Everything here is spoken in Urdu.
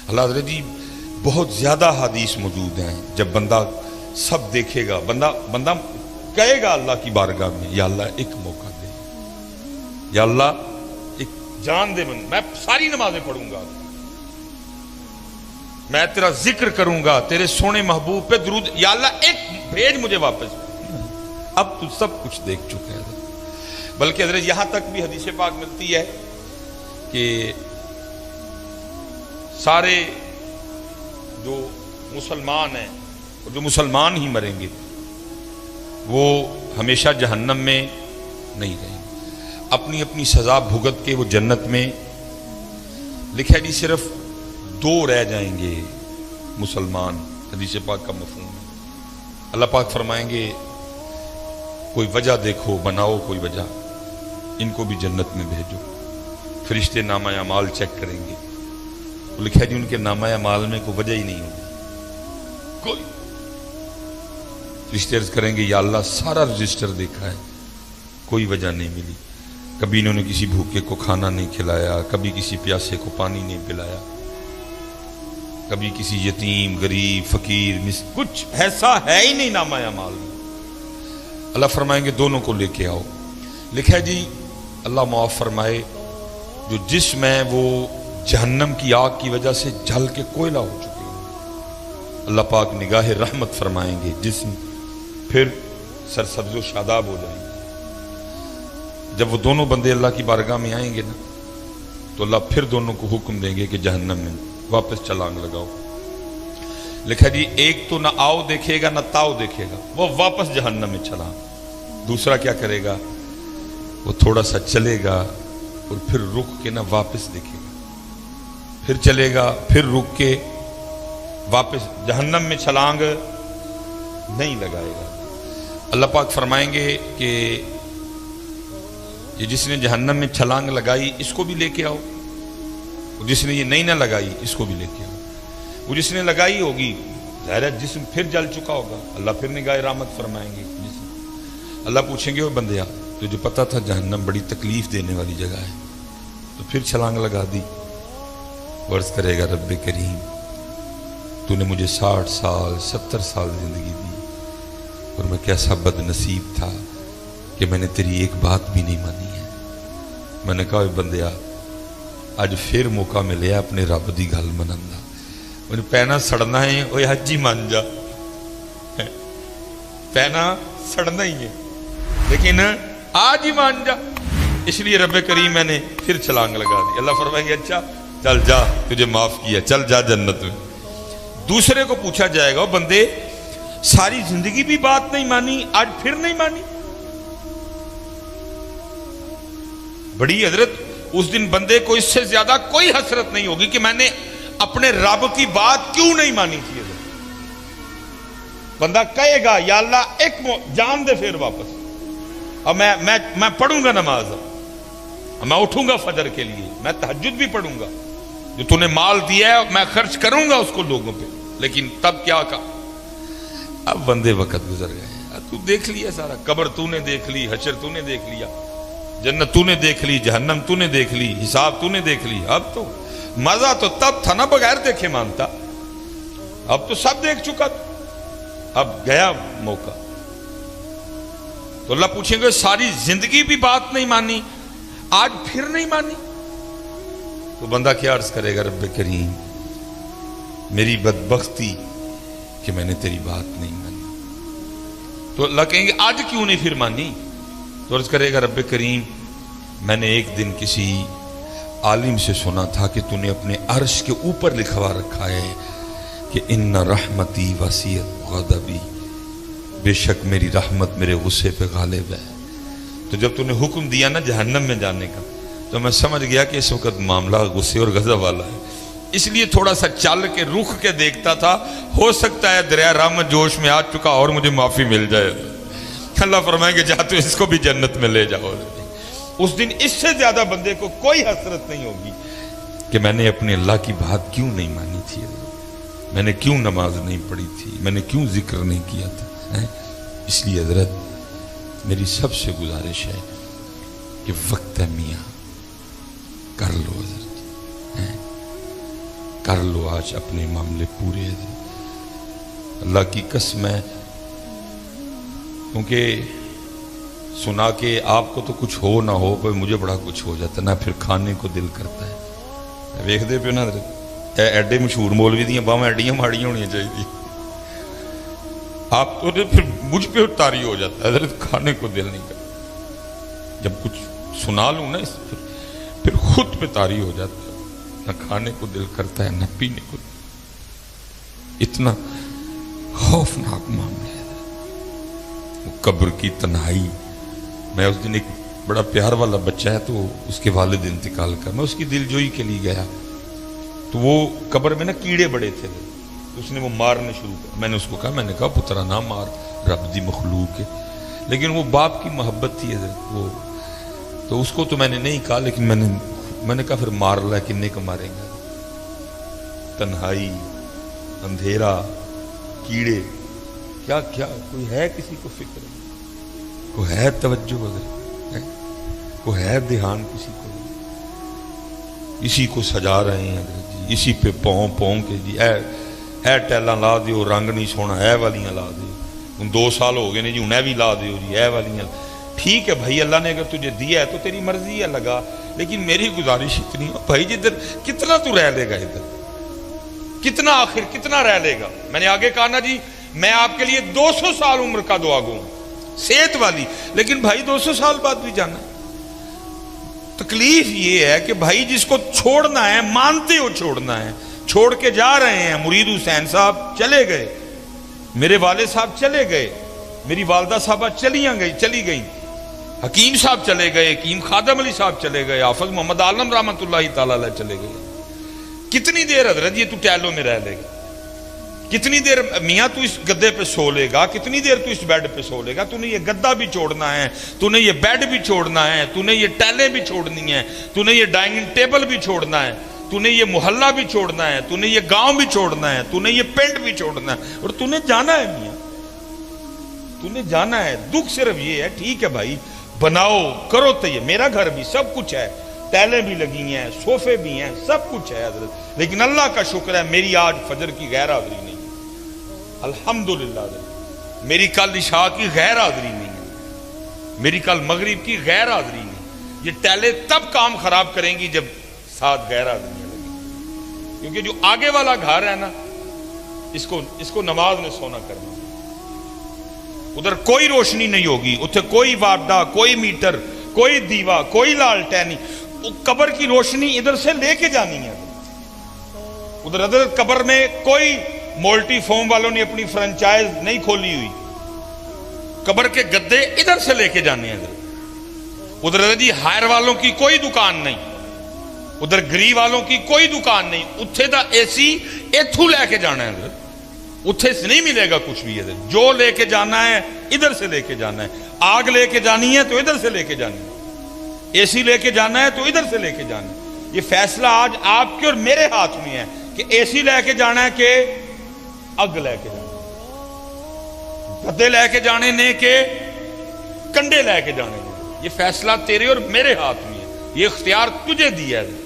اللہ حضرت جی بہت زیادہ حدیث موجود ہیں، جب بندہ سب دیکھے گا، بندہ کہے گا اللہ کی بارگاہ میں، یا اللہ ایک موقع دے، یا اللہ ایک جان دے، میں ساری نمازیں پڑھوں گا، میں تیرا ذکر کروں گا، تیرے سونے محبوب پہ درود، یا اللہ ایک بھیج مجھے واپس۔ اب تو سب کچھ دیکھ چکے ہیں، بلکہ حضرت یہاں تک بھی حدیث پاک ملتی ہے کہ سارے جو مسلمان ہیں اور جو مسلمان ہی مریں گے وہ ہمیشہ جہنم میں نہیں رہیں گے، اپنی اپنی سزا بھگت کے وہ جنت میں، لکھا جی صرف 2 رہ جائیں گے مسلمان، حدیث پاک کا مفہوم ہے۔ اللہ پاک فرمائیں گے کوئی وجہ دیکھو، بناؤ کوئی وجہ، ان کو بھی جنت میں بھیجو۔ فرشتے نامہ اعمال چیک کریں گے، وہ لکھا جی ان کے نامہ اعمال میں کوئی وجہ ہی نہیں ہوگی، کوئی۔ فرشتے عرض کریں گے یا اللہ سارا رجسٹر دیکھا ہے، کوئی وجہ نہیں ملی، کبھی انہوں نے کسی بھوکے کو کھانا نہیں کھلایا، کبھی کسی پیاسے کو پانی نہیں پلایا، کبھی کسی یتیم غریب فقیر کچھ ایسا ہے ہی نہیں نامہ اعمال میں۔ اللہ فرمائیں گے دونوں کو لے کے آؤ، لکھا جی اللہ معاف فرمائے جو جسم ہے وہ جہنم کی آگ کی وجہ سے جل کے کوئلہ ہو چکے ہیں، اللہ پاک نگاہ رحمت فرمائیں گے، جسم پھر سرسبز و شاداب ہو جائیں گے۔ جب وہ دونوں بندے اللہ کی بارگاہ میں آئیں گے نا تو اللہ پھر دونوں کو حکم دیں گے کہ جہنم میں واپس چھلانگ لگاؤ۔ لکھا جی ایک تو نہ آؤ دیکھے گا نہ تاؤ دیکھے گا، وہ واپس جہنم میں چھلانگ۔ دوسرا کیا کرے گا، وہ تھوڑا سا چلے گا اور پھر رک کے نہ واپس دیکھے گا، پھر چلے گا، پھر رک کے واپس جہنم میں چھلانگ نہیں لگائے گا۔ اللہ پاک فرمائیں گے کہ یہ جس نے جہنم میں چھلانگ لگائی اس کو بھی لے کے آؤ، جس نے یہ نہیں نہ لگائی اس کو بھی لے کے آؤ۔ وہ جس نے لگائی ہوگی ظاہر ہے جسم پھر جل چکا ہوگا، اللہ پھر نگاہ رحمت فرمائیں گے جسم۔ اللہ پوچھیں گے وہ بندیا تجھے پتا تھا جہنم بڑی تکلیف دینے والی جگہ ہے تو پھر چھلانگ لگا دی؟ عرض کرے گا رب کریم تو نے مجھے 60 سال 70 سال زندگی دی اور میں کیسا بد نصیب تھا کہ میں نے تیری ایک بات بھی نہیں مانی ہے۔ میں نے کہا اے بندیا اج پھر موقع ملیا اپنے رب دی گل منن دا، میں پینا سڑنا ہے اوے حج ہی مان جا، پینا سڑنا ہی ہے لیکن آج ہی مان جا۔ اس لیے رب کریم میں نے پھر چھلانگ لگا دی۔ اللہ فرمائیں گے اچھا چل جا تجھے معاف کیا، چل جا جنت میں۔ دوسرے کو پوچھا جائے گا بندے ساری زندگی بھی بات نہیں مانی، آج پھر نہیں مانی؟ بڑی حضرت اس دن بندے کو اس سے زیادہ کوئی حسرت نہیں ہوگی کہ میں نے اپنے رب کی بات کیوں نہیں مانی تھی۔ بندہ کہے گا یا اللہ ایک جان دے پھر واپس، اب میں پڑھوں گا نماز، میں اٹھوں گا فجر کے لیے، میں تہجد بھی پڑھوں گا، جو تو نے مال دیا ہے میں خرچ کروں گا اس کو لوگوں پہ، لیکن تب کیا کہا؟ اب بندے وقت گزر گئے، تو دیکھ لیا سارا، قبر تو نے دیکھ لی، حشر تو نے دیکھ لیا، جنت تو نے دیکھ لی، جہنم تو نے دیکھ لی، حساب تو نے دیکھ لی۔ اب تو مزہ تو تب تھا نا بغیر دیکھے مانتا، اب تو سب دیکھ چکا، اب گیا موقع۔ تو اللہ پوچھیں گے ساری زندگی بھی بات نہیں مانی، آج پھر نہیں مانی؟ تو بندہ کیا عرض کرے گا رب کریم میری بدبختی کہ میں نے تیری بات نہیں مانی۔ تو اللہ کہیں گے آج کیوں نہیں پھر مانی؟ تو عرض کرے گا رب کریم میں نے ایک دن کسی عالم سے سنا تھا کہ تو نے اپنے عرش کے اوپر لکھوا رکھا ہے کہ ان رحمتی وسیعت غضبی، بے شک میری رحمت میرے غصے پہ غالب ہے۔ تو جب تو نے حکم دیا نا جہنم میں جانے کا تو میں سمجھ گیا کہ اس وقت معاملہ غصے اور غضب والا ہے، اس لیے تھوڑا سا چل کے رخ کے دیکھتا تھا، ہو سکتا ہے دریا رحمت جوش میں آ چکا اور مجھے معافی مل جائے۔ اللہ فرمائیں گے جا تو اس کو بھی جنت میں لے جاؤ۔ اس دن اس سے زیادہ بندے کو کوئی حسرت نہیں ہوگی کہ میں نے اپنے اللہ کی بات کیوں نہیں مانی تھی، میں نے کیوں نماز نہیں پڑھی تھی، میں نے کیوں ذکر نہیں کیا تھا۔ اس لیے حضرت میری سب سے گزارش ہے کہ وقت میاں کر لو حضرت، کر لو آج اپنے معاملے پورے. اللہ کی قسم ہے، کیونکہ سنا کہ آپ کو تو کچھ ہو نہ ہو پر مجھے بڑا کچھ ہو جاتا ہے نا، پھر کھانے کو دل کرتا ہے. ویکھ دے پیو نا ایڈے مشہور مولوی دیاں باواں ایڈیاں ماڑیاں ہونی چاہیے. آپ تو پھر مجھ پہ تاری ہو جاتا ہے حضرت، کھانے کو دل نہیں کرتا. جب کچھ سنا لوں نا پھر خود پہ تاری ہو جاتا ہے، نہ کھانے کو دل کرتا ہے نہ پینے کو. اتنا خوفناک معاملہ ہے قبر کی تنہائی. میں اس دن ایک بڑا پیار والا بچہ ہے تو اس کے والد انتقال کر، میں اس کی دل جوئی کے لیے گیا تو وہ قبر میں نا کیڑے بڑے تھے، اس نے وہ مارنے شروع کر. میں نے اس کو کہا، میں نے کہا پترا نہ مار، رب دی مخلوق ہے. لیکن وہ باپ کی محبت تھی حضرت، وہ تو اس کو تو میں نے نہیں کہا، لیکن میں نے کہا پھر مار لا، کنے کو ماریں گا. تنہائی، اندھیرا، کیڑے، کیا کیا کوئی ہے کسی کو فکر؟ کوئی ہے توجہ وغیرہ؟ کوئی ہے دھیان کسی کو؟ اسی کو سجا رہے ہیں حضرت جی، اسی پہ پاؤں کے جی اے ٹیلاں لا دیو، رنگ نہیں سونا، اے والیاں لا دیو. ہن 2 سال ہو گئے نے جی، ہن بھی لا دیو جی، اے والیاں. ٹھیک ہے بھائی، اللہ نے اگر تجھے دیا ہے تو تیری مرضی ہے لگا، لیکن میری گزارش اتنی ہے بھائی جدھر کتنا تو رہ لے گا، ادھر کتنا، آخر کتنا رہ لے گا. میں نے آگے کہا نا جی، میں آپ کے لیے 200 سال عمر کا دعا گو ہوں صحت والی، لیکن بھائی 200 سال بعد بھی جانا. تکلیف یہ ہے کہ بھائی جس کو چھوڑنا ہے، مانتے ہو چھوڑنا ہے، چھوڑ کے جا رہے ہیں. مرید حسین صاحب چلے گئے، میرے والد صاحب چلے گئے، میری والدہ صاحبہ چلی گئی، حکیم صاحب چلے گئے، حکیم خادم علی صاحب چلے گئے، حافظ محمد عالم رحمۃ اللہ تعالیٰ علیہ چلے گئے. کتنی دیر حضرت یہ تو ٹیلوں میں رہ لے گا؟ کتنی دیر میاں تو اس گدے پہ سو لے گا؟ کتنی دیر تو اس بیڈ پہ سو لے گا؟ تو نے یہ گدہ بھی چھوڑنا ہے، تو نے یہ بیڈ بھی چھوڑنا ہے، تو نے یہ ٹیلیں بھی چھوڑنی ہیں، تو نے یہ ڈائننگ ٹیبل بھی چھوڑنا ہے، تو نے یہ محلہ بھی چھوڑنا ہے، تو نے یہ گاؤں بھی چھوڑنا ہے، تو نے یہ پنڈ بھی چھوڑنا ہے، اور تو نے جانا ہے میاں، تو نے جانا ہے. دکھ صرف یہ ہے، ٹھیک ہے بھائی بناؤ کرو تو یہ میرا گھر بھی سب کچھ ہے، ٹیلیں بھی لگی ہیں، صوفے بھی ہیں، سب کچھ ہے حضرت، لیکن اللہ کا شکر ہے میری آج فجر کی غیر حاضری نہیں، الحمدللہ. میری کل عشاء کی غیر حاضری نہیں ہے، میری کل مغرب کی غیر حاضری نہیں. یہ ٹیلیں تب کام خراب کریں گی جب ساتھ غیر حاضریاں لگیں، کیونکہ جو آگے والا گھر ہے نا، اس کو نماز میں سونا کرنا. ادھر کوئی روشنی نہیں ہوگی، اتھے کوئی وارڈا، کوئی میٹر، کوئی دیوا، کوئی لالٹینی. قبر کی روشنی ادھر سے لے کے جانی ہے. ادھر قبر میں کوئی مولٹی فوم والوں نے اپنی فرنچائز نہیں کھولی ہوئی، قبر کے گدے ادھر سے لے کے جانے ہیں. ادھر جی ہائر والوں کی کوئی دکان نہیں، ادھر گری والوں کی کوئی دکان نہیں. اتھے دا اے سی ایتھو لے کے جانا ہے، ادھر اتھے سے نہیں ملے گا کچھ بھی. ادھر جو لے کے جانا ہے ادھر سے لے کے جانا ہے. آگ لے کے جانی ہے تو ادھر سے لے کے جانی ہے، اے سی لے کے جانا ہے تو ادھر سے لے کے جانا ہے. یہ فیصلہ آج آپ کے اور میرے ہاتھ میں ہے کہ اے سی لے کے جانا ہے کہ اگ لے کے جانا ہے، گدے لے کے جانے نے کہ کنڈے لے کے جانے نے. یہ فیصلہ تیرے اور میرے ہاتھ میں ہے، یہ اختیار تجھے دیا ہے.